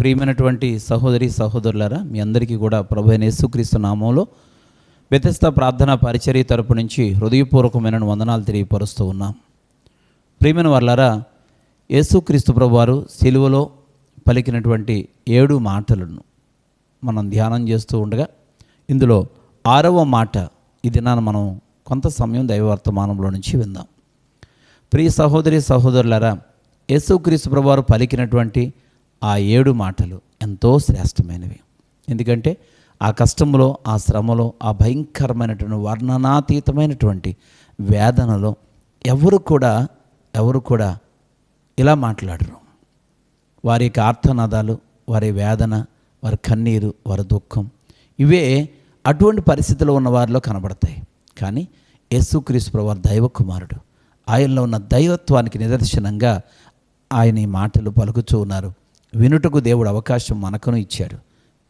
ప్రియమైనటువంటి సహోదరి సహోదరులారా, మీ అందరికీ కూడా ప్రభువైన యేసుక్రీస్తు నామంలో బెతెస్దా ప్రార్థనా పరిచర్య తరపు నుంచి హృదయపూర్వకమైన వందనాలు తెలియపరుస్తూ ఉన్నాం. ప్రియమైన వారలారా, యేసుక్రీస్తు ప్రభువారు సిలువలో పలికినటువంటి 7 మాటలను మనం ధ్యానం చేస్తూ ఉండగా, ఇందులో 6వ మాట ఈ దినాన మనం కొంత సమయం దైవవర్తమానంలో నుంచి విందాం. ప్రియ సహోదరి సహోదరులారా, యేసుక్రీస్తు ప్రభువారు పలికినటువంటి ఆ 7 మాటలు ఎంతో శ్రేష్టమైనవి. ఎందుకంటే ఆ కష్టంలో, ఆ శ్రమలో, ఆ భయంకరమైనటువంటి వర్ణనాతీతమైనటువంటి వేదనలో ఎవరు కూడా ఇలా మాట్లాడరు. వారి యొక్క ఆర్తనాదాలు, వారి వేదన, వారి కన్నీరు, వారి దుఃఖం ఇవే అటువంటి పరిస్థితిలో ఉన్న వారిలో కనబడతాయి. కానీ యేసుక్రీస్తు ప్రభువారు దైవ కుమారుడు. ఆయనలో ఉన్న దైవత్వానికి నిదర్శనంగా ఆయన ఈ మాటలు పలుకుతూ ఉన్నారు. వినుటకు దేవుడు అవకాశం మనకును ఇచ్చాడు.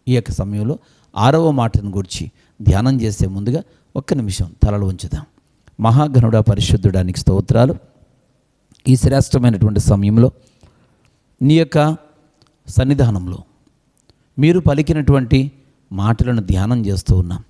ఈ యొక్క సమయంలో 6వ మాటను గురించి ధ్యానం చేసే ముందుగా ఒక్క నిమిషం తలలు ఉంచుదాం. మహాగణుడా, పరిశుద్ధుడానికి స్తోత్రాలు. ఈ శ్రేష్టమైనటువంటి సమయంలో నీ యొక్క సన్నిధానంలో మీరు పలికినటువంటి మాటలను ధ్యానం చేస్తూ ఉన్నాం.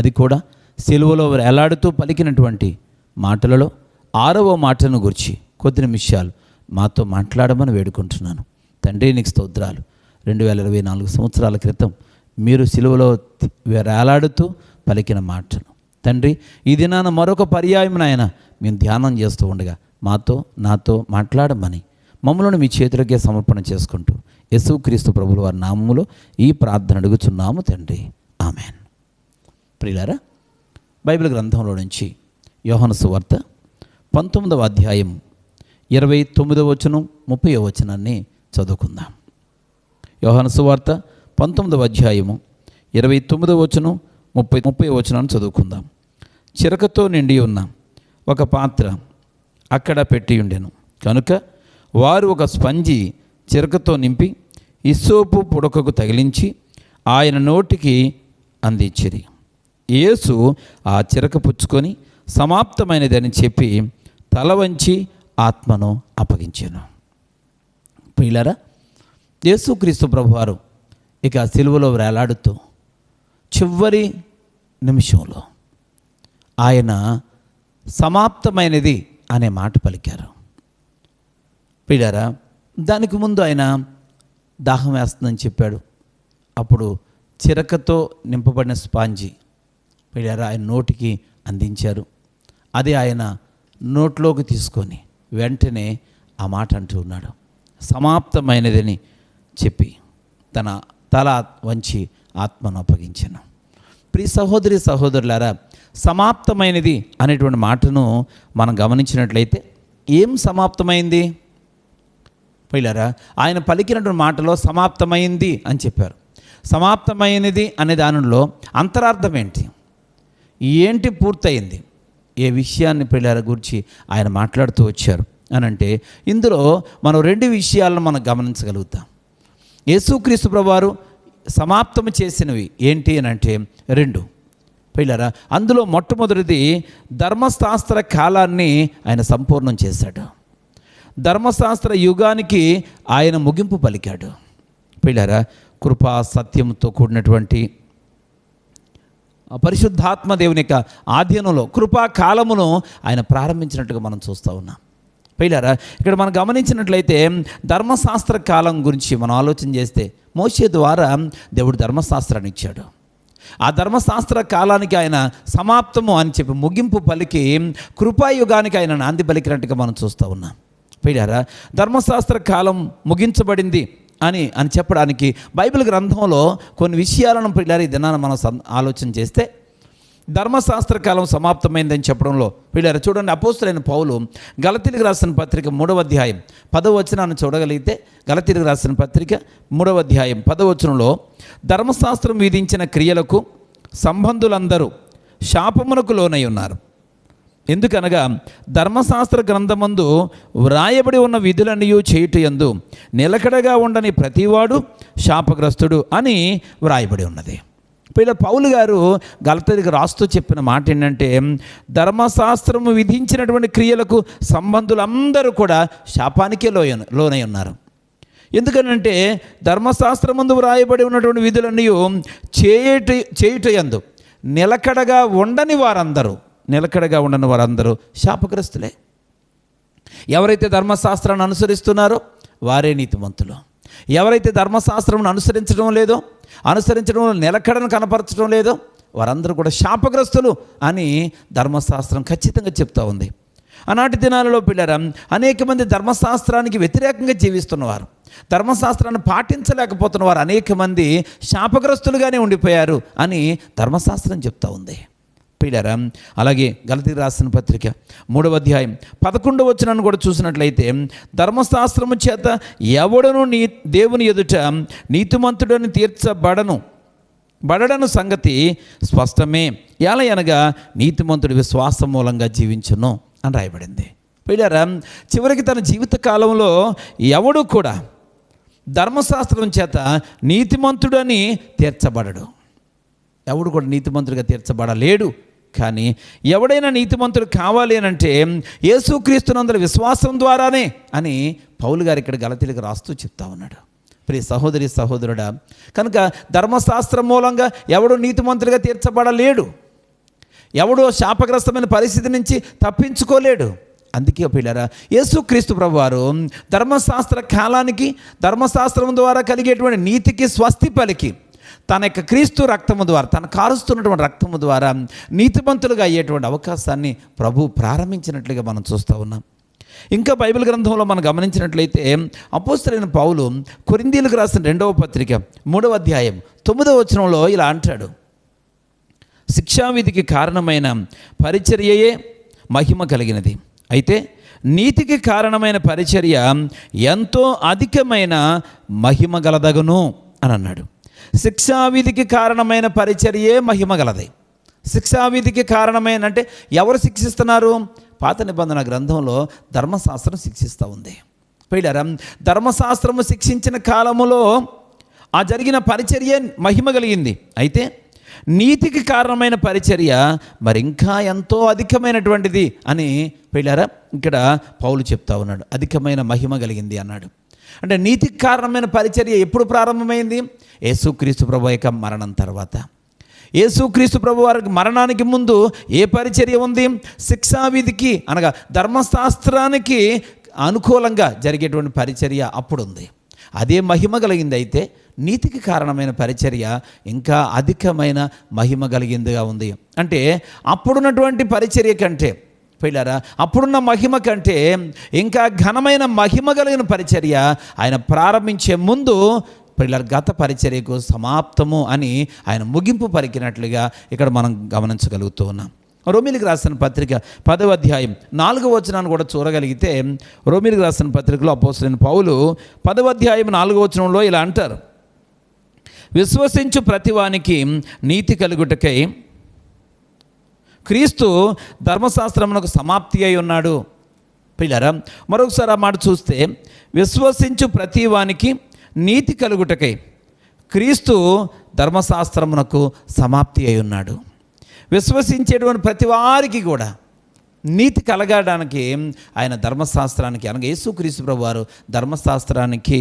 అది కూడా సిలువలో వేలాడుతూ పలికినటువంటి మాటలలో 6వ మాటను గురించి కొద్ది నిమిషాలు మాతో మాట్లాడమని వేడుకుంటున్నాను. తండ్రి, నీకు స్తోత్రాలు. 2024 సంవత్సరాల క్రితం మీరు సిలువలో వేలాడుతూ పలికిన మాటలు తండ్రి, ఈ దినాన మరొక పర్యాయం నాయన మేము ధ్యానం చేస్తూ ఉండగా నాతో మాట్లాడమని మమ్మల్ని మీ చేతులకే సమర్పణ చేసుకుంటూ యేసుక్రీస్తు ప్రభువుల వారి నామములో ఈ ప్రార్థన అడుగుచున్నాము తండ్రి, ఆమెన్. ప్రియులారా, బైబిల్ గ్రంథంలో నుంచి యోహాను సువార్త 19వ అధ్యాయం 29వ వచనం 30వ వచనాన్ని చదువుకుందాం. యోహాను సువార్త 19వ అధ్యాయము 29వ వచనం 30వ వచనాన్ని చదువుకుందాం. చిరకతో నిండి ఉన్న ఒక పాత్ర అక్కడ పెట్టి ఉండెను కనుక వారు ఒక స్పంజి చిరకతో నింపి ఇస్సోపు పుడకకు తగిలించి ఆయన నోటికి అందించిరి. యేసు ఆ చిరక పుచ్చుకొని సమాప్తమైనదని చెప్పి తల వంచి ఆత్మను అప్పగించాను. ప్రియులారా, యేసుక్రీస్తు ప్రభువారు ఇక సిలువలో వేలాడుతూ చివరి నిమిషంలో ఆయన సమాప్తమైనది అనే మాట పలికారు. ప్రియులారా, దానికి ముందు ఆయన దాహం వేస్తుందని చెప్పాడు. అప్పుడు చిరకతో నింపబడిన స్పాంజి ప్రియులారా ఆయన నోటికి అందించారు. అది ఆయన నోట్లోకి తీసుకొని వెంటనే ఆ మాట అంటూ ఉన్నాడు, సమాప్తమైనదని చెప్పి తన తల వంచి ఆత్మను అప్పగించాను. ప్రియ సహోదరి సహోదరులారా, సమాప్తమైనది అనేటువంటి మాటను మనం గమనించినట్లయితే ఏం సమాప్తమైంది? ప్రియులారా, ఆయన పలికినటువంటి మాటలో సమాప్తమైంది అని చెప్పారు. సమాప్తమైనది అనే దానిలో అంతరార్థం ఏంటి పూర్తయింది, ఏ విషయాన్ని ప్రియులారా గురించి ఆయన మాట్లాడుతూ వచ్చారు అని అంటే, ఇందులో మనం 2 విషయాలను మనం గమనించగలుగుతాం. యేసుక్రీస్తు ప్రభువారు సమాప్తము చేసినవి ఏంటి అని అంటే 2 ప్రియులారా. అందులో మొట్టమొదటిది ధర్మశాస్త్ర కాలాన్ని ఆయన సంపూర్ణం చేశాడు. ధర్మశాస్త్ర యుగానికి ఆయన ముగింపు పలికాడు. ప్రియులారా, కృపా సత్యంతో కూడినటువంటి పరిశుద్ధాత్మ దేవుని యొక్క ఆధీనంలో కృపా కాలమును ఆయన ప్రారంభించినట్టుగా మనం చూస్తూ ఉన్నాం. ప్రియులారా, ఇక్కడ మనం గమనించినట్లయితే ధర్మశాస్త్ర కాలం గురించి మనం ఆలోచన చేస్తే మోషే ద్వారా దేవుడు ధర్మశాస్త్రాన్ని ఇచ్చాడు. ఆ ధర్మశాస్త్ర కాలానికి ఆయన సమాప్తము అని చెప్పి ముగింపు పలికి కృపాయుగానికి ఆయన నాంది పలికినట్టుగా మనం చూస్తూ ఉన్నాం. ప్రియులారా, ధర్మశాస్త్ర కాలం ముగించబడింది అని చెప్పడానికి బైబిల్ గ్రంథంలో కొన్ని విషయాలను ప్రియులారా ఈ దినాన మనం ఆలోచన చేస్తే ధర్మశాస్త్ర కాలం సమాప్తమైందని చెప్పడంలో ప్రియులారా చూడండి, అపోస్తలుడైన పౌలు గలతీయులకు రాసిన పత్రిక 3వ అధ్యాయం 10వ వచనాన్ని చూడగలిగితే, గలతీయులకు రాసిన పత్రిక 3వ అధ్యాయం 10వ వచనంలో ధర్మశాస్త్రం విధించిన క్రియలకు సంబంధులందరూ శాపమునకు లోనై ఉన్నారు. ఎందుకనగా ధర్మశాస్త్ర గ్రంథమందు వ్రాయబడి ఉన్న విధులన్నీ చేయుటయందు నిలకడగా ఉండని ప్రతివాడు శాపగ్రస్తుడు అని వ్రాయబడి ఉన్నది. ఇప్పుడు పౌలు గారు గలతీయులకు రాస్తూ చెప్పిన మాట ఏంటంటే, ధర్మశాస్త్రము విధించినటువంటి క్రియలకు సంబంధులందరూ కూడా శాపానికే లోనై ఉన్నారు. ఎందుకనంటే ధర్మశాస్త్రమందు వ్రాయబడి ఉన్నటువంటి విధులన్నీ చేయుటయందు నిలకడగా ఉండని వారందరూ శాపగ్రస్తులే. ఎవరైతే ధర్మశాస్త్రాన్ని అనుసరిస్తున్నారో వారే నీతిమంతులు. ఎవరైతే ధర్మశాస్త్రం అనుసరించడంలో నిలకడను కనపరచడం లేదో వారందరూ కూడా శాపగ్రస్తులు అని ధర్మశాస్త్రం ఖచ్చితంగా చెప్తా ఉంది. ఆనాటి దినాలలో పిల్లరా, అనేక మంది ధర్మశాస్త్రానికి వ్యతిరేకంగా జీవిస్తున్నవారు, ధర్మశాస్త్రాన్ని పాటించలేకపోతున్నవారు అనేక మంది శాపగ్రస్తులుగానే ఉండిపోయారు అని ధర్మశాస్త్రం చెప్తా ఉంది. పిల్లరా, అలాగే గలతీ రాసిన పత్రిక 3వ అధ్యాయం 11వ వచనాన్ని కూడా చూసినట్లయితే, ధర్మశాస్త్రము చేత ఎవడును దేవుని ఎదుట నీతిమంతుడని తీర్చబడను సంగతి స్పష్టమే. ఎలా అనగా నీతిమంతుడి విశ్వాసం మూలంగా జీవించును అని రాయబడింది. పిల్లరా, చివరికి తన జీవిత కాలంలో ఎవడు కూడా ధర్మశాస్త్రం చేత నీతిమంతుడని తీర్చబడడు. ఎవడు కూడా నీతిమంతుడిగా తీర్చబడలేడు. కానీ ఎవడైనా నీతిమంతుడు కావాలి అని అంటే యేసుక్రీస్తునందరి విశ్వాసం ద్వారానే అని పౌలు గారు ఇక్కడ గలతీలకు రాస్తూ చెప్తా ఉన్నాడు. ప్రియ సహోదరి సహోదరుడా, కనుక ధర్మశాస్త్రం మూలంగా ఎవడు నీతిమంతుడిగా తీర్చబడలేడు. ఎవడో శాపగ్రస్తమైన పరిస్థితి నుంచి తప్పించుకోలేడు. అందుకే పిల్లరా, యేసుక్రీస్తు ప్రభువారు ధర్మశాస్త్ర కాలానికి ధర్మశాస్త్రం ద్వారా కలిగేటువంటి నీతికి స్వస్తి పలికి తన యొక్క క్రీస్తు రక్తము ద్వారా, తన కారుస్తున్నటువంటి రక్తము ద్వారా నీతిమంతులుగా అయ్యేటువంటి అవకాశాన్ని ప్రభు ప్రారంభించినట్లుగా మనం చూస్తూ ఉన్నాం. ఇంకా బైబిల్ గ్రంథంలో మనం గమనించినట్లయితే అపోస్తలుడైన పౌలు కొరింథీయులకు రాసిన 2వ పత్రిక 3వ అధ్యాయం 9వ వచనంలో ఇలా అంటాడు, శిక్షావిధికి కారణమైన పరిచర్యయే మహిమ కలిగినది, అయితే నీతికి కారణమైన పరిచర్య ఎంతో అధికమైన మహిమ గలదగును అని అన్నాడు. శిక్షావిధికి కారణమైన పరిచర్యే మహిమ గలది. శిక్షావిధికి కారణమైన అంటే ఎవరు శిక్షిస్తున్నారు? పాత నిబంధన గ్రంథంలో ధర్మశాస్త్రం శిక్షిస్తూ ఉంది. పిల్లరా, ధర్మశాస్త్రము శిక్షించిన కాలములో ఆ జరిగిన పరిచర్య మహిమ కలిగింది. అయితే నీతికి కారణమైన పరిచర్య మరి ఇంకా ఎంతో అధికమైనటువంటిది అని పిల్లరా ఇక్కడ పౌలు చెప్తా ఉన్నాడు. అధికమైన మహిమ కలిగింది అన్నాడు. అంటే నీతికి కారణమైన పరిచర్య ఎప్పుడు ప్రారంభమైంది? యేసుక్రీస్తు ప్రభు యొక్క మరణం తర్వాత. యేసుక్రీస్తు ప్రభు వారికి మరణానికి ముందు ఏ పరిచర్య ఉంది? శిక్షావిధికి అనగా ధర్మశాస్త్రానికి అనుకూలంగా జరిగేటువంటి పరిచర్య అప్పుడు ఉంది. అదే మహిమ కలిగింది. అయితే నీతికి కారణమైన పరిచర్య ఇంకా అధికమైన మహిమ కలిగిందిగా ఉంది. అంటే అప్పుడున్నటువంటి పరిచర్య కంటే పిల్లరా, అప్పుడున్న మహిమ కంటే ఇంకా ఘనమైన మహిమ కలిగిన పరిచర్య ఆయన ప్రారంభించే ముందు పిల్లల గత పరిచర్యకు సమాప్తము అని ఆయన ముగింపు పలికినట్లుగా ఇక్కడ మనం గమనించగలుగుతూ ఉన్నాం. రోమీలకు రాసిన పత్రిక 10వ అధ్యాయం 4వ వచనాన్ని కూడా చూడగలిగితే, రోమీలకు రాసిన పత్రికలో అపోస్తలుడైన పౌలు 10వ అధ్యాయం 4వ వచనంలో ఇలా అంటారు, విశ్వసించు ప్రతివానికి నీతి కలుగుటకై క్రీస్తు ధర్మశాస్త్రమునకు సమాప్తి అయి ఉన్నాడు. పిల్లరా, మరొకసారి ఆ మాట చూస్తే, విశ్వసించు ప్రతివానికి నీతి కలుగుటకై క్రీస్తు ధర్మశాస్త్రమునకు సమాప్తి అయి ఉన్నాడు. విశ్వసించేటువంటి ప్రతి వారికి కూడా నీతి కలగడానికి ఆయన ధర్మశాస్త్రానికి అనగా యేసుక్రీస్తు ప్రభు వారు ధర్మశాస్త్రానికి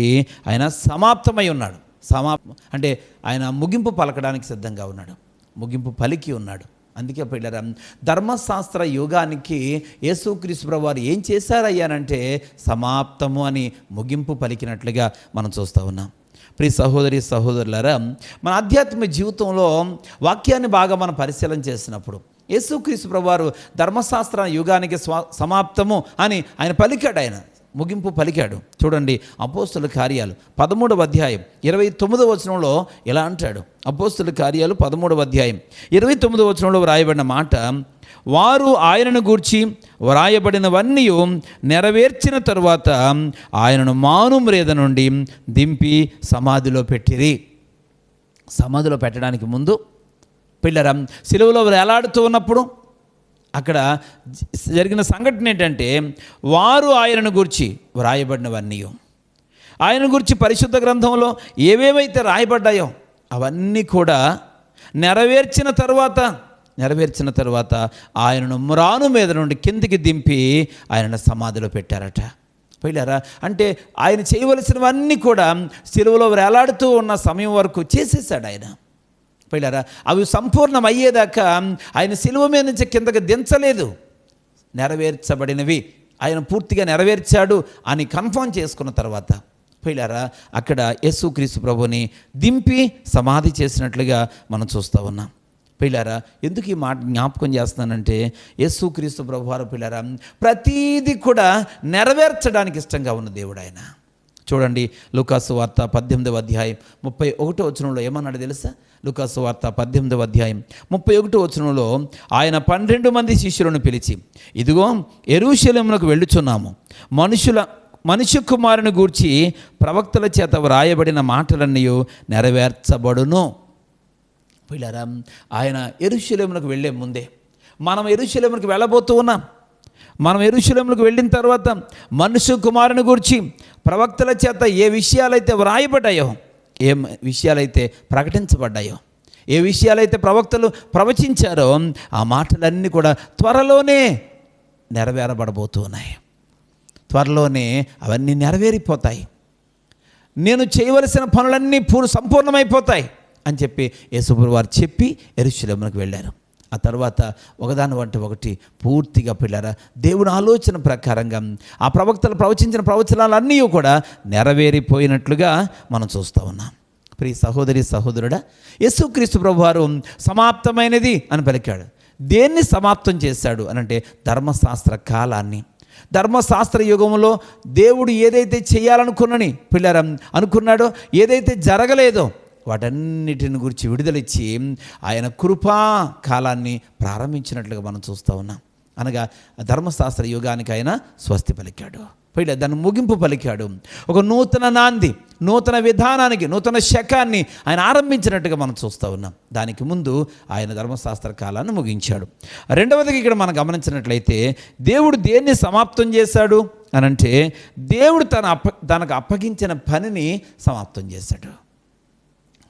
ఆయన సమాప్తమై ఉన్నాడు. అంటే ఆయన ముగింపు పలకడానికి సిద్ధంగా ఉన్నాడు, ముగింపు పలికి ఉన్నాడు. అందుకే పిల్లరా, ధర్మశాస్త్ర యుగానికి యేసుక్రీస్తు ప్రభు వారు ఏం చేశారయ్యానంటే సమాప్తము అని ముగింపు పలికినట్లుగా మనం చూస్తూ ఉన్నాం. ప్రియ సహోదరి సహోదరులారా, మన ఆధ్యాత్మిక జీవితంలో వాక్యాన్ని బాగా మనం పరిశీలన చేసినప్పుడు యేసుక్రీస్తు ప్రభువారు ధర్మశాస్త్ర యుగానికి సమాప్తము అని ఆయన పలికాడు, ఆయన ముగింపు పలికాడు. చూడండి, అపోస్తుల కార్యాలు 13వ అధ్యాయం 29వ వచనంలో ఇలా అంటాడు. అపోస్తుల కార్యాలు 13వ అధ్యాయం 29వ వచనంలో వ్రాయబడిన మాట, వారు ఆయనను గూర్చి వ్రాయబడినవన్నీ నెరవేర్చిన తరువాత ఆయనను మానుమ్రేద నుండి దింపి సమాధిలో పెట్టిరి. సమాధిలో పెట్టడానికి ముందు పిల్లరా, సిలువలో వేలాడుతూ ఉన్నప్పుడు అక్కడ జరిగిన సంఘటన ఏంటంటే, వారు ఆయనను గూర్చి వ్రాయబడినవన్నీ, ఆయన గురించి పరిశుద్ధ గ్రంథంలో ఏవేవైతే రాయబడ్డాయో అవన్నీ కూడా నెరవేర్చిన తర్వాత ఆయనను మ్రాను మీద నుండి కిందికి దింపి ఆయనను సమాధిలో పెట్టారట. పోయిలారా, అంటే ఆయన చేయవలసినవన్నీ కూడా సిలువలో వేలాడుతూ ఉన్న సమయం వరకు చేసేసాడు ఆయన. పోయిలారా, అవి సంపూర్ణం అయ్యేదాకా ఆయన సిలువ మీద నుంచి కిందకి దించలేదు. నెరవేర్చబడినవి ఆయన పూర్తిగా నెరవేర్చాడు అని కన్ఫర్మ్ చేసుకున్న తర్వాత పోయిలారా, అక్కడ యేసుక్రీస్తు ప్రభుని దింపి సమాధి చేసినట్లుగా మనం చూస్తూ ఉన్నాం. పిల్లారా, ఎందుకు ఈ మాట జ్ఞాపకం చేస్తున్నానంటే యేసుక్రీస్తు ప్రభువారు పిల్లారా ప్రతీది కూడా నెరవేర్చడానికి ఇష్టంగా ఉన్న దేవుడు ఆయన. చూడండి, లూకాసు వార్త 18వ అధ్యాయం 31వ వచనంలో ఏమన్నాడు తెలుసా? లూకాసు వార్త 18వ అధ్యాయం 31వ వచనంలో ఆయన 12 మంది శిష్యులను పిలిచి, ఇదిగో యెరూషలేమునకు వెళ్ళుచున్నాము, మనుష్య కుమారుని గూర్చి ప్రవక్తల చేత వ్రాయబడిన మాటలన్నీ నెరవేర్చబడును. పిల్లరా, ఆయన యెరూషలేమునకు వెళ్ళే ముందే మనం యెరూషలేమునకు వెళ్ళబోతూ ఉన్నాం. మనం యెరూషలేమునకు వెళ్ళిన తర్వాత మనుష్య కుమారుని గురించి ప్రవక్తల చేత ఏ విషయాలైతే వ్రాయబడ్డాయో, ఏ విషయాలైతే ప్రకటించబడ్డాయో, ఏ విషయాలైతే ప్రవక్తలు ప్రవచించారో ఆ మాటలన్నీ కూడా త్వరలోనే నెరవేరబడబోతూ ఉన్నాయి. త్వరలోనే అవన్నీ నెరవేరిపోతాయి. నేను చేయవలసిన పనులన్నీ సంపూర్ణమైపోతాయి అని చెప్పి యేసుప్రభువు వారు చెప్పి యెరూషలేమునకు వెళ్ళారు. ఆ తర్వాత ఒకదాని వంటి ఒకటి పూర్తిగా పిల్లరా దేవుని ఆలోచన ప్రకారంగా ఆ ప్రవక్తలు ప్రవచించిన ప్రవచనాలన్నీ కూడా నెరవేరిపోయినట్లుగా మనం చూస్తూ ఉన్నాం. ప్రియ సహోదరి సహోదరుడా, యేసుక్రీస్తు ప్రభువారు సమాప్తమైనది అని పలికాడు. దేన్ని సమాప్తం చేశాడు అనంటే ధర్మశాస్త్ర కాలాన్ని. ధర్మశాస్త్ర యుగంలో దేవుడు ఏదైతే చేయాలనుకున్నని పిల్లరా అనుకున్నాడో, ఏదైతే జరగలేదో వాటన్నిటిని గురించి విడుదలిచ్చి ఆయన కృపా కాలాన్ని ప్రారంభించినట్లుగా మనం చూస్తూ ఉన్నాం. అనగా ధర్మశాస్త్ర యుగానికి ఆయన స్వస్తి పలికాడు. పైగా దాన్ని ముగింపు పలికాడు. ఒక నూతన నాంది, నూతన విధానానికి, నూతన శకాన్ని ఆయన ఆరంభించినట్టుగా మనం చూస్తూ ఉన్నాం. దానికి ముందు ఆయన ధర్మశాస్త్ర కాలాన్ని ముగించాడు. రెండవదిగా ఇక్కడ మనం గమనించినట్లయితే దేవుడు దేన్ని సమాప్తం చేశాడు అనంటే దేవుడు తనకు అప్పగించిన పనిని సమాప్తం చేశాడు.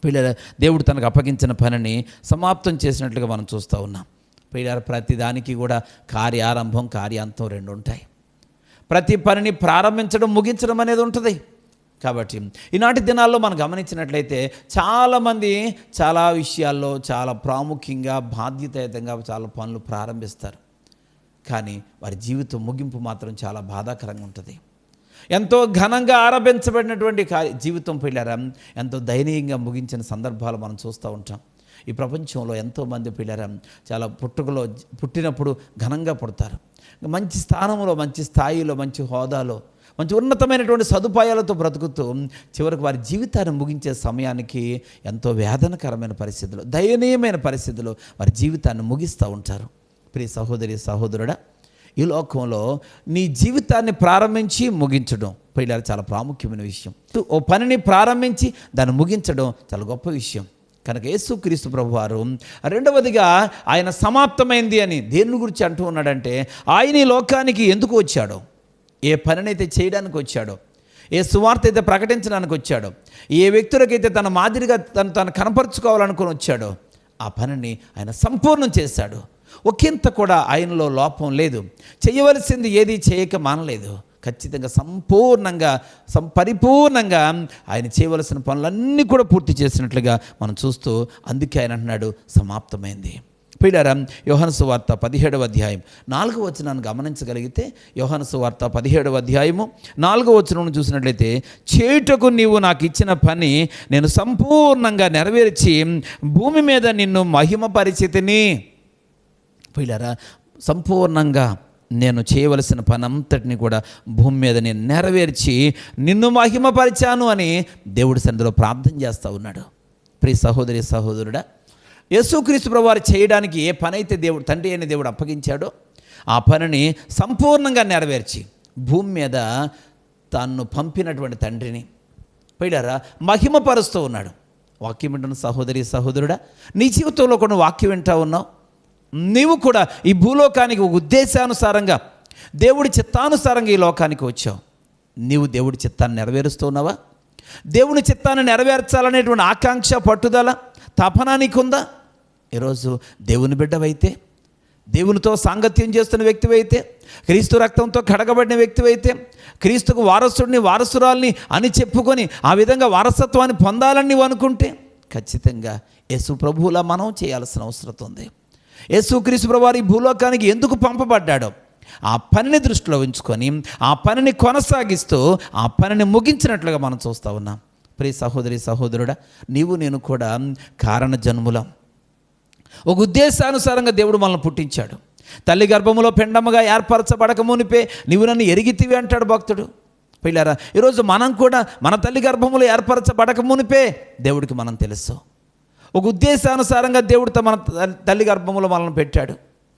పిల్లల దేవుడు తనకు అప్పగించిన పనిని సమాప్తం చేసినట్లుగా మనం చూస్తూ ఉన్నాం. పిల్లల ప్రతిదానికి కూడా కార్యారంభం కార్యాంతం రెండు ఉంటాయి. ప్రతి పనిని ప్రారంభించడం ముగించడం అనేది ఉంటుంది. కాబట్టి ఈనాటి దినాల్లో మనం గమనించినట్లయితే చాలామంది చాలా విషయాల్లో చాలా ప్రాముఖ్యంగా బాధ్యతాయుతంగా చాలా పనులు ప్రారంభిస్తారు. కానీ వారి జీవితం ముగింపు మాత్రం చాలా బాధాకరంగా ఉంటుంది. ఎంతో ఘనంగా ఆరంభించబడినటువంటి జీవితం పిల్లరా ఎంతో దయనీయంగా ముగించిన సందర్భాలు మనం చూస్తూ ఉంటాం. ఈ ప్రపంచంలో ఎంతోమంది పిల్లరా చాలా పుట్టినప్పుడు ఘనంగా పుడతారు. మంచి స్థానంలో, మంచి స్థాయిలో, మంచి హోదాలో, మంచి ఉన్నతమైనటువంటి సదుపాయాలతో బ్రతుకుతూ చివరికి వారి జీవితాన్ని ముగించే సమయానికి ఎంతో వేదనకరమైన పరిస్థితులు, దయనీయమైన పరిస్థితులు వారి జీవితాన్ని ముగిస్తూ ఉంటారు. ప్రియ సహోదరి సహోదరుడా, ఈ లోకంలో నీ జీవితాన్ని ప్రారంభించి ముగించడం పిల్లలు చాలా ప్రాముఖ్యమైన విషయం. ఓ పనిని ప్రారంభించి దాన్ని ముగించడం చాలా గొప్ప విషయం. కనుక యేసుక్రీస్తు ప్రభువారు రెండవదిగా ఆయన సమాప్తమైంది అని దేని గురించి అంటూ ఉన్నాడంటే ఆయన ఈ లోకానికి ఎందుకు వచ్చాడో, ఏ పనినైతే చేయడానికి వచ్చాడో, ఏ సువార్త అయితే ప్రకటించడానికి వచ్చాడో, ఏ వ్యక్తులకైతే తన మాదిరిగా తను కనపరుచుకోవాలనుకుని వచ్చాడో ఆ పనిని ఆయన సంపూర్ణం చేశాడు. ఒకంత కూడా ఆయనలో లోపం లేదు. చేయవలసింది ఏది చేయక మానలేదు. ఖచ్చితంగా సంపూర్ణంగా పరిపూర్ణంగా ఆయన చేయవలసిన పనులన్నీ కూడా పూర్తి చేసినట్లుగా మనం చూస్తూ అందుకే ఆయన అంటున్నాడు సమాప్తమైంది. పిల్లరా, యోహాను సువార్త 17వ అధ్యాయం 4వ వచనాన్ని గమనించగలిగితే యోహాను సువార్త 17వ అధ్యాయము 4వ వచనం చూసినట్లయితే, చేయుటకు నీవు నాకు ఇచ్చిన పని నేను సంపూర్ణంగా నెరవేర్చి భూమి మీద నిన్ను మహిమపరిచితిని. పిల్లరా, సంపూర్ణంగా నేను చేయవలసిన పని అంతటిని కూడా భూమి మీద నేను నెరవేర్చి నిన్ను మహిమపరిచాను అని దేవుడి సన్నిధిలో ప్రార్థన చేస్తూ ఉన్నాడు. ప్రియ సహోదరి సహోదరుడా, యేసుక్రీస్తు ప్రభువారు చేయడానికి ఏ పని అయితే దేవుడు తండ్రి అయిన దేవుడు అప్పగించాడో ఆ పనిని సంపూర్ణంగా నెరవేర్చి భూమి మీద తాను పంపినటువంటి తండ్రిని పిల్లరా మహిమపరుస్తూ ఉన్నాడు. వాక్యం వింటున్న సహోదరి సహోదరుడా, నీ జీవితంలో కొన్ని వాక్యం వింటూ ఉన్నావు. నీవు కూడా ఈ భూలోకానికి ఉద్దేశానుసారంగా దేవుడి చిత్తానుసారంగా ఈ లోకానికి వచ్చావు. నీవు దేవుడి చిత్తాన్ని నెరవేరుస్తున్నావా? దేవుని చిత్తాన్ని నెరవేర్చాలనేటువంటి ఆకాంక్ష, పట్టుదల, తపన నీకుందా? ఈరోజు దేవుని బిడ్డవైతే దేవునితో సాంగత్యం చేస్తున్న వ్యక్తివైతే, క్రీస్తు రక్తంతో కడగబడిన వ్యక్తివైతే, క్రీస్తుకు వారసుడిని వారసురాల్ని అని చెప్పుకొని ఆ విధంగా వారసత్వాన్ని పొందాలని నీవు అనుకుంటే ఖచ్చితంగా యేసు ప్రభువులా మనం చేయాల్సిన అవసరం ఉంది. యేసుక్రీస్తు ప్రభువారు ఈ భూలోకానికి ఎందుకు పంపబడ్డాడో ఆ పనిని దృష్టిలో ఉంచుకొని ఆ పనిని కొనసాగిస్తూ ఆ పనిని ముగించినట్లుగా మనం చూస్తూ ఉన్నాం. ప్రియ సహోదరి సహోదరుడా, నీవు నేను కూడా కారణ జన్ములం. ఒక ఉద్దేశానుసారంగా దేవుడు మనల్ని పుట్టించాడు. తల్లి గర్భములో పెండముగా ఏర్పరచబడక మునిపే నీవు నన్ను ఎరిగితివి అంటాడు భక్తుడు. పిల్లారా, ఈరోజు మనం కూడా మన తల్లి గర్భములో ఏర్పరచబడక మునిపే దేవుడికి మనం తెలుసు. ఒక ఉద్దేశానుసారంగా దేవుడు మన తల్లి గర్భములో మనల్ని పెట్టాడు.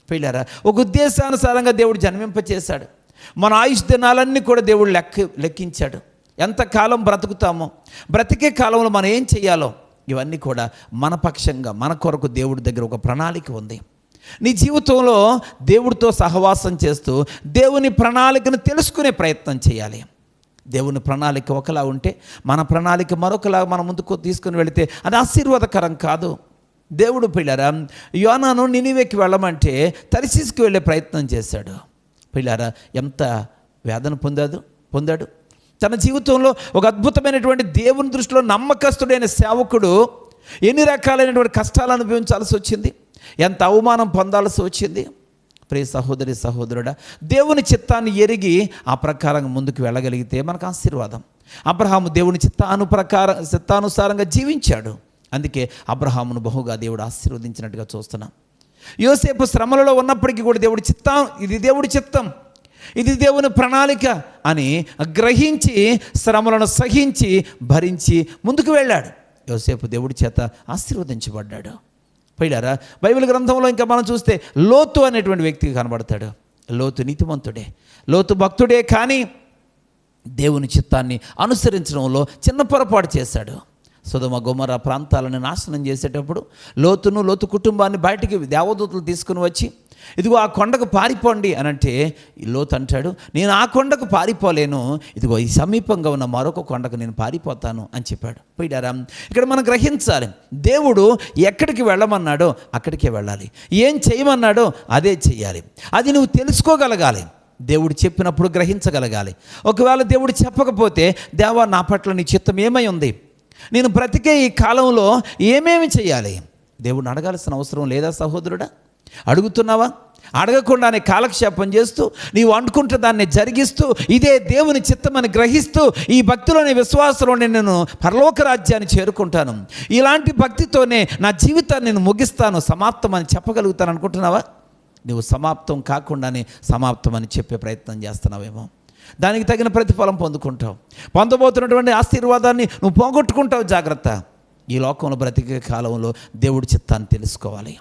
పిల్లారా, ఒక ఉద్దేశానుసారంగా దేవుడు జన్మింపచేశాడు. మన ఆయుష్ దినాలన్నీ కూడా దేవుడు లెక్కించాడు. ఎంతకాలం బ్రతుకుతామో, బ్రతికే కాలంలో మనం ఏం చేయాలో ఇవన్నీ కూడా మన పక్షంగా మన కొరకు దేవుడి దగ్గర ఒక ప్రణాళిక ఉంది. నీ జీవితంలో దేవుడితో సహవాసం చేస్తూ దేవుని ప్రణాళికను తెలుసుకునే ప్రయత్నం చేయాలి. దేవుని ప్రణాళిక ఒకలా ఉంటే మన ప్రణాళిక మరొకలా మన ముందుకు తీసుకుని వెళితే అది ఆశీర్వాదకరం కాదు. దేవుడు పిల్లారా, యోనాను నినివేకి వెళ్ళమంటే తర్షీసుకు వెళ్ళే ప్రయత్నం చేశాడు. పిల్లారా, ఎంత వేదన పొందాడు. తన జీవితంలో ఒక అద్భుతమైనటువంటి దేవుని దృష్టిలో నమ్మకస్తుడైన సేవకుడు ఎన్ని రకాలైనటువంటి కష్టాలు అనుభవించాల్సి వచ్చింది, ఎంత అవమానం పొందాల్సి వచ్చింది. ప్రియ సహోదరి సహోదరుడా, దేవుని చిత్తాన్ని ఎరిగి ఆ ప్రకారంగా ముందుకు వెళ్ళగలిగితే మనకు ఆశీర్వాదం. అబ్రహాము దేవుని చిత్తానుసారంగా జీవించాడు. అందుకే అబ్రహామును బహుగా దేవుడు ఆశీర్వదించినట్టుగా చూస్తున్నాం. యోసేపు శ్రమలలో ఉన్నప్పటికీ కూడా ఇది దేవుడి చిత్తం, ఇది దేవుని ప్రణాళిక అని గ్రహించి శ్రమలను సహించి భరించి ముందుకు వెళ్ళాడు. యోసేపు దేవుడి చేత ఆశీర్వదించబడ్డాడు. పిల్లారా, బైబిల్ గ్రంథంలో ఇంకా మనం చూస్తే లోతు అనేటువంటి వ్యక్తికి కనబడతాడు. లోతు నీతిమంతుడే, లోతు భక్తుడే, కానీ దేవుని చిత్తాన్ని అనుసరించడంలో చిన్న పొరపాటు చేశాడు. సొదొమ గొమొర్రా ప్రాంతాలను నాశనం చేసేటప్పుడు లోతు కుటుంబాన్ని బయటికి దేవదూతలు తీసుకుని వచ్చి, ఇదిగో ఆ కొండకు పారిపోండి అని అంటే లోతు అంటాడు, నేను ఆ కొండకు పారిపోలేను, ఇదిగో ఈ సమీపంగా ఉన్న మరొక కొండకు నేను పారిపోతాను అని చెప్పాడు. పోయిడారా, ఇక్కడ మనం గ్రహించాలి, దేవుడు ఎక్కడికి వెళ్ళమన్నాడో అక్కడికే వెళ్ళాలి, ఏం చేయమన్నాడో అదే చేయాలి. అది నువ్వు తెలుసుకోగలగాలి, దేవుడు చెప్పినప్పుడు గ్రహించగలగాలి. ఒకవేళ దేవుడు చెప్పకపోతే, దేవా నా పట్ల నీ చిత్తం ఏమై ఉంది, నేను బ్రతికే ఈ కాలంలో ఏమేమి చేయాలి, దేవుడిని అడగాల్సిన అవసరం లేదా సహోదరుడా? అడుగుతున్నావా? అడగకుండానే కాలక్షేపం చేస్తూ నీవు అనుకుంటే దాన్ని జరిగిస్తూ ఇదే దేవుని చిత్తమని గ్రహిస్తూ ఈ భక్తిలోని విశ్వాసంలోనే నేను పరలోక రాజ్యాన్ని చేరుకుంటాను, ఇలాంటి భక్తితోనే నా జీవితాన్ని నేను ముగిస్తాను, సమాప్తం అని చెప్పగలుగుతాను అనుకుంటున్నావా? నువ్వు సమాప్తం కాకుండానే సమాప్తం అని చెప్పే ప్రయత్నం చేస్తున్నావేమో. దానికి తగిన ప్రతిఫలం పొందబోతున్నటువంటి ఆశీర్వాదాన్ని నువ్వు పోగొట్టుకుంటావు. జాగ్రత్త. ఈ లోకంలో బ్రతికే కాలంలో దేవుడి చిత్తాన్ని తెలుసుకోవాలి.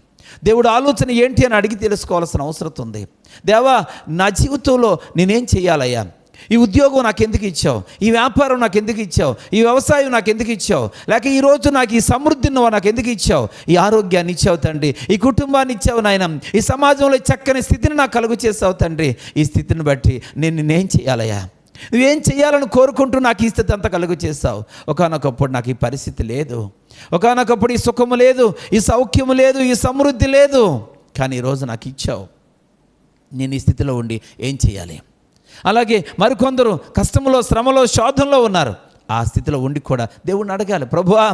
దేవుడు ఆలోచన ఏంటి అని అడిగి తెలుసుకోవాల్సిన అవసరం ఉంది. దేవా, నా జీవితంలో నేనేం చేయాలయ్యా? ఈ ఉద్యోగం నాకు ఎందుకు ఇచ్చావు? ఈ వ్యాపారం నాకు ఎందుకు ఇచ్చావు? ఈ వ్యవసాయం నాకు ఎందుకు ఇచ్చావు? లేక ఈరోజు నాకు ఈ సమృద్ధిని నాకు ఎందుకు ఇచ్చావు? ఈ ఆరోగ్యాన్ని ఇచ్చావు తండ్రి, ఈ కుటుంబాన్ని ఇచ్చావు నాయన, ఈ సమాజంలో చక్కని స్థితిని నాకు కలుగు చేసావు తండ్రి. ఈ స్థితిని బట్టి నేనేం చేయాలయ్యా? నువ్వేం చేయాలని కోరుకుంటూ నాకు ఈ స్థితి అంతా కలుగు చేస్తావు. ఒకానొకప్పుడు నాకు ఈ పరిస్థితి లేదు, ఒకానొకప్పుడు ఈ సుఖము లేదు, ఈ సౌఖ్యము లేదు, ఈ సమృద్ధి లేదు, కానీ ఈరోజు నాకు ఇచ్చావు. నేను ఈ స్థితిలో ఉండి ఏం చేయాలి? అలాగే మరికొందరు కష్టంలో, శ్రమలో, శోధనలో ఉన్నారు. ఆ స్థితిలో ఉండి కూడా దేవుణ్ణి అడగాలి, ప్రభువా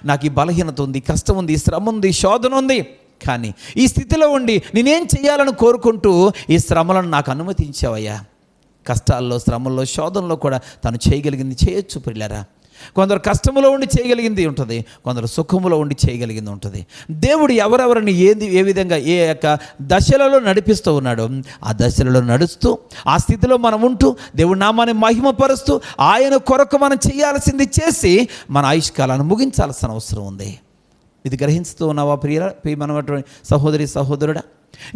నాకు ఈ బలహీనత ఉంది, కష్టం ఉంది, శ్రమ ఉంది, శోధన ఉంది, కానీ ఈ స్థితిలో ఉండి నేనేం చేయాలని కోరుకుంటూ ఈ శ్రమలను నాకు అనుమతించావయ్యా. కష్టాల్లో, శ్రమల్లో, శోధనలో కూడా తను చేయగలిగింది చేయొచ్చు పిల్లరా. కొందరు కష్టములో ఉండి చేయగలిగింది ఉంటుంది, కొందరు సుఖములో ఉండి చేయగలిగింది ఉంటుంది. దేవుడు ఎవరెవరిని ఏ విధంగా ఏ యొక్క దశలలో నడిపిస్తూ ఉన్నాడో ఆ దశలలో నడుస్తూ ఆ స్థితిలో మనం ఉంటూ దేవుడి నామాన్ని మహిమపరుస్తూ ఆయన కొరకు మనం చేయాల్సింది చేసి మన ఆయుష్కాలాన్ని ముగించాల్సిన అవసరం ఉంది. ఇది గ్రహిస్తూ ఉన్నావా ప్రియమైనటువంటి సహోదరి సహోదరుడా?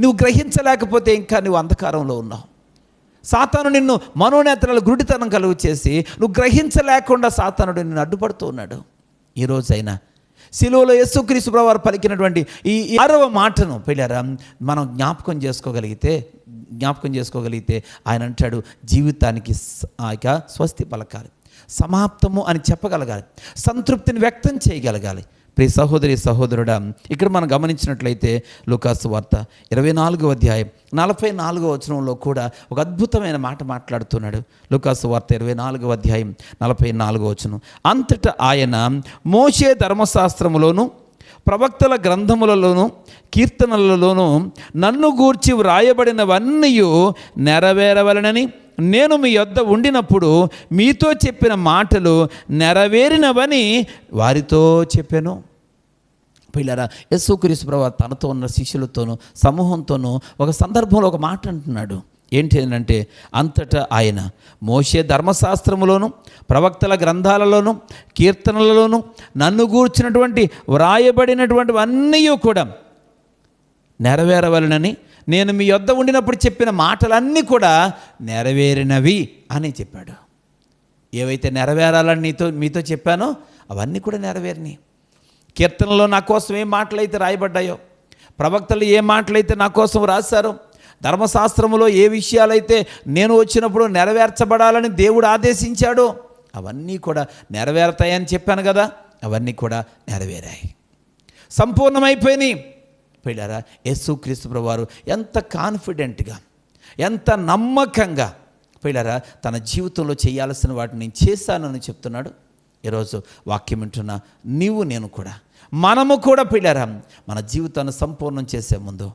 నువ్వు గ్రహించలేకపోతే ఇంకా నువ్వు అంధకారంలో ఉన్నావు. సాతాను నిన్ను మనోనేత్రాలు గురుడితనం కలుగు చేసి నువ్వు గ్రహించలేకుండా సాతానుడు నిన్ను అడ్డుపడుతూ ఉన్నాడు. ఈరోజైనా శిలువలో యేసుక్రీస్తు ప్రభువారు పలికినటువంటి ఈ 6వ మాటను పిల్లరా మనం జ్ఞాపకం చేసుకోగలిగితే ఆయన అంటాడు, జీవితానికి స్వస్తి పలకాలి, సమాప్తము అని చెప్పగలగాలి, సంతృప్తిని వ్యక్తం చేయగలగాలి. ప్రియ సహోదరి సహోదరుడా, ఇక్కడ మనం గమనించినట్లయితే లూకాసు వార్త 24వ అధ్యాయం 44వ వచనంలో కూడా ఒక అద్భుతమైన మాట మాట్లాడుతున్నాడు. లూకాసు వార్త 24వ అధ్యాయం 44వ వచనం, అంతటా ఆయన మోషే ధర్మశాస్త్రములోను ప్రవక్తల గ్రంథములలోను కీర్తనలలోనూ నన్ను గూర్చి వ్రాయబడినవన్నీ నెరవేరవలనని నేను మీ యొద్ద ఉండినప్పుడు మీతో చెప్పిన మాటలు నెరవేరినవని వారితో చెప్పాను. పిల్లరా, యేసుక్రీస్తు ప్రభువు తనతో ఉన్న శిష్యులతోనూ సమూహంతోనూ ఒక సందర్భంలో ఒక మాట అంటున్నాడు. ఏంటి అంటే, అంతటా ఆయన మోషే ధర్మశాస్త్రములోను ప్రవక్తల గ్రంథాలలోను కీర్తనలలోను నన్ను గూర్చినటువంటి వ్రాయబడినటువంటివన్నీ కూడా నెరవేరవలనని నేను మీ యొద్ద ఉండినప్పుడు చెప్పిన మాటలన్నీ కూడా నెరవేరినవి అని చెప్పాడు. ఏవైతే నెరవేరాలని మీతో చెప్పానో అవన్నీ కూడా నెరవేరినాయి. కీర్తనలో నా కోసం ఏ మాటలైతే రాయబడ్డాయో, ప్రవక్తలు ఏ మాటలైతే నా కోసం రాశారో, ధర్మశాస్త్రములో ఏ విషయాలైతే నేను వచ్చినప్పుడు నెరవేర్చబడాలని దేవుడు ఆదేశించాడో అవన్నీ కూడా నెరవేరుతాయని చెప్పాను కదా, అవన్నీ కూడా నెరవేరాయి, సంపూర్ణమైపోయినాయి. పిల్లరా, యేసుక్రీస్తు ప్రభువారు ఎంత కాన్ఫిడెంట్గా, ఎంత నమ్మకంగా పిల్లరా తన జీవితంలో చేయాల్సిన వాటిని నేను చేశానని చెప్తున్నాడు. ఈరోజు వాక్యం వింటున్న నీవు నేను కూడా, మనము కూడా పిల్లరా మన జీవితాన్ని సంపూర్ణం చేసే ముందు,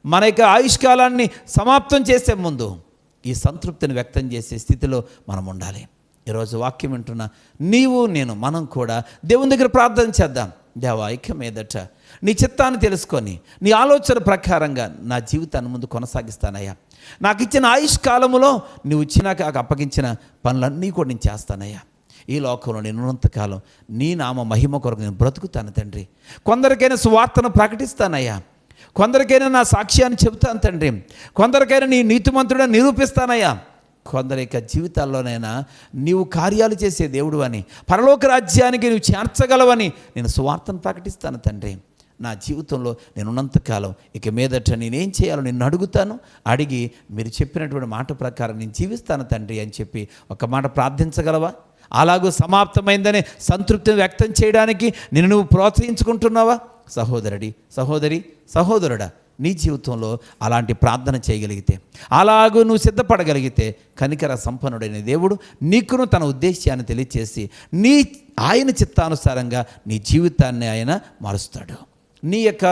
మన యొక్క ఆయుష్కాలాన్ని సమాప్తం చేసే ముందు ఈ సంతృప్తిని వ్యక్తం చేసే స్థితిలో మనం ఉండాలి. ఈరోజు వాక్యం వింటున్న నీవు నేను మనం కూడా దేవుని దగ్గర ప్రార్థన చేద్దాం. దేవా, ఇక మీదట నీ చిత్తాన్ని తెలుసుకొని నీ ఆలోచన ప్రకారంగా నా జీవితాన్ని ముందు కొనసాగిస్తానయ్యా. నాకు ఇచ్చిన ఆయుష్కాలములో నువ్వు ఇచ్చినాక అప్పగించిన పనులన్నీ కూడా నేను చేస్తానయ్యా. ఈ లోకంలో నేను ఉన్నంతకాలం నీ నామ మహిమ కొరకు నేను బ్రతుకుతాను తండ్రి. కొందరికైనా సువార్తను ప్రకటిస్తానయ్యా, కొందరికైనా నా సాక్ష్యాన్ని చెబుతాను తండ్రి, కొందరికైనా నీ నీతిమంతుడని నిరూపిస్తానయ్యా. కొందరి యొక్క జీవితాల్లోనైనా నీవు కార్యాలు చేసే దేవుడు అని, పరలోక రాజ్యానికి నువ్వు చేర్చగలవని నేను సువార్తను ప్రకటిస్తాను తండ్రి. నా జీవితంలో నేను ఉన్నంతకాలం ఇక మీదట నేనేం చేయాలో నిన్ను అడుగుతాను, అడిగి మీరు చెప్పినటువంటి మాట ప్రకారం నేను జీవిస్తాను తండ్రి అని చెప్పి ఒక మాట ప్రార్థించగలవా? అలాగూ సమాప్తమైందనే సంతృప్తిని వ్యక్తం చేయడానికి నిన్ను నువ్వు ప్రోత్సహించుకుంటున్నావా? సహోదరి సహోదరుడా, నీ జీవితంలో అలాంటి ప్రార్థన చేయగలిగితే, అలాగూ నువ్వు సిద్ధపడగలిగితే కనికర సంపన్నుడైన దేవుడు నీకును తన ఉద్దేశాన్ని తెలియచేసి ఆయన చిత్తానుసారంగా నీ జీవితాన్ని ఆయన మారుస్తాడు. నీ యొక్క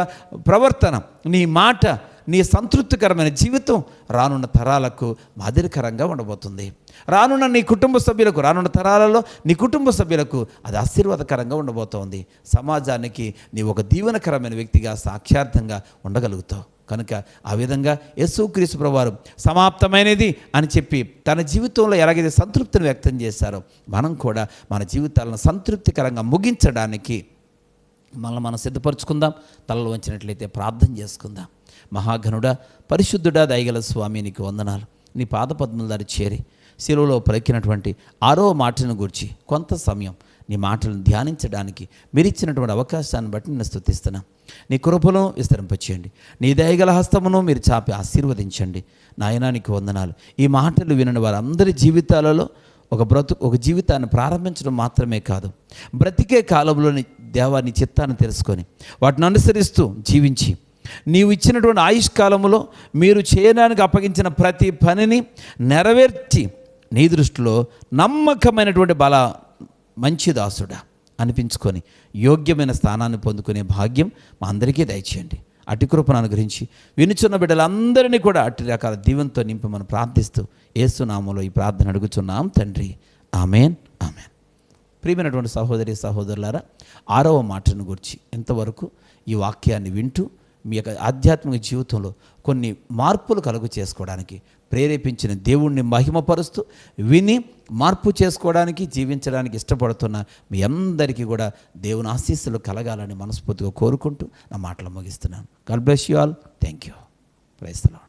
ప్రవర్తన, నీ మాట, నీ సంతృప్తికరమైన జీవితం రానున్న తరాలకు మాదిరికరంగా ఉండబోతుంది. రానున్న నీ కుటుంబ సభ్యులకు, రానున్న తరాలలో నీ కుటుంబ సభ్యులకు అది ఆశీర్వాదకరంగా ఉండబోతోంది. సమాజానికి నీ ఒక దీవెనకరమైన వ్యక్తిగా సాక్షార్థంగా ఉండగలుగుతావు. కనుక ఆ విధంగా యేసుక్రీస్తు ప్రభువారు సమాప్తమైనది అని చెప్పి తన జీవితంలో ఎలాగైతే సంతృప్తిని వ్యక్తం చేశారో మనం కూడా మన జీవితాలను సంతృప్తికరంగా ముగించడానికి మనం సిద్ధపరచుకుందాం. తలలు వంచినట్లయితే ప్రార్థన చేసుకుందాం. మహాఘనుడా, పరిశుద్ధుడా, దయగల స్వామి, నీకు వందనాలు. నీ పాదపద్మల దారి చేరి శిలువలో పలికినటువంటి 6వ మాటను గురించి కొంత సమయం నీ మాటలను ధ్యానించడానికి మీరు ఇచ్చినటువంటి అవకాశాన్ని బట్టి నేను స్తుతిస్తున్నాను. నీ కృపను విస్తరింపచేయండి, నీ దయగల హస్తమును మీరు చాపి ఆశీర్వదించండి. నాయనా, నీకు వందనాలు. ఈ మాటలు వినని వారందరి జీవితాలలో ఒక జీవితాన్ని ప్రారంభించడం మాత్రమే కాదు, బ్రతికే కాలంలోని దేవాన్ని చిత్తాన్ని తెలుసుకొని వాటిని అనుసరిస్తూ జీవించి నీవు ఇచ్చినటువంటి ఆయుష్కాలములో మీరు చేయడానికి అప్పగించిన ప్రతి పనిని నెరవేర్చి నీ దృష్టిలో నమ్మకమైనటువంటి మంచి దాసుడా అనిపించుకొని యోగ్యమైన స్థానాన్ని పొందుకునే భాగ్యం మా అందరికీ దయచేయండి. అటు కృపను అనుగ్రహించి వినుచున్న బిడ్డలందరినీ కూడా అటు రకాల దీవెనతో నింపమని ప్రార్థిస్తూ యేసు నామములో ఈ ప్రార్థన అడుగుచున్నాం తండ్రి. Amen, amen. ప్రియమైనటువంటి సహోదరి సహోదరులారా, 6వ మాటను గురించి ఇంతవరకు ఈ వాక్యాన్ని వింటూ మీ యొక్క ఆధ్యాత్మిక జీవితంలో కొన్ని మార్పులు కలుగు చేసుకోవడానికి ప్రేరేపించిన దేవుణ్ణి మహిమపరుస్తూ విని మార్పు చేసుకోవడానికి జీవించడానికి ఇష్టపడుతున్న మీ అందరికీ కూడా దేవుని ఆశీస్సులు కలగాలని మనస్ఫూర్తిగా కోరుకుంటూ నా మాటలు ముగిస్తున్నాను. God bless you all. Thank you. Praise the lord.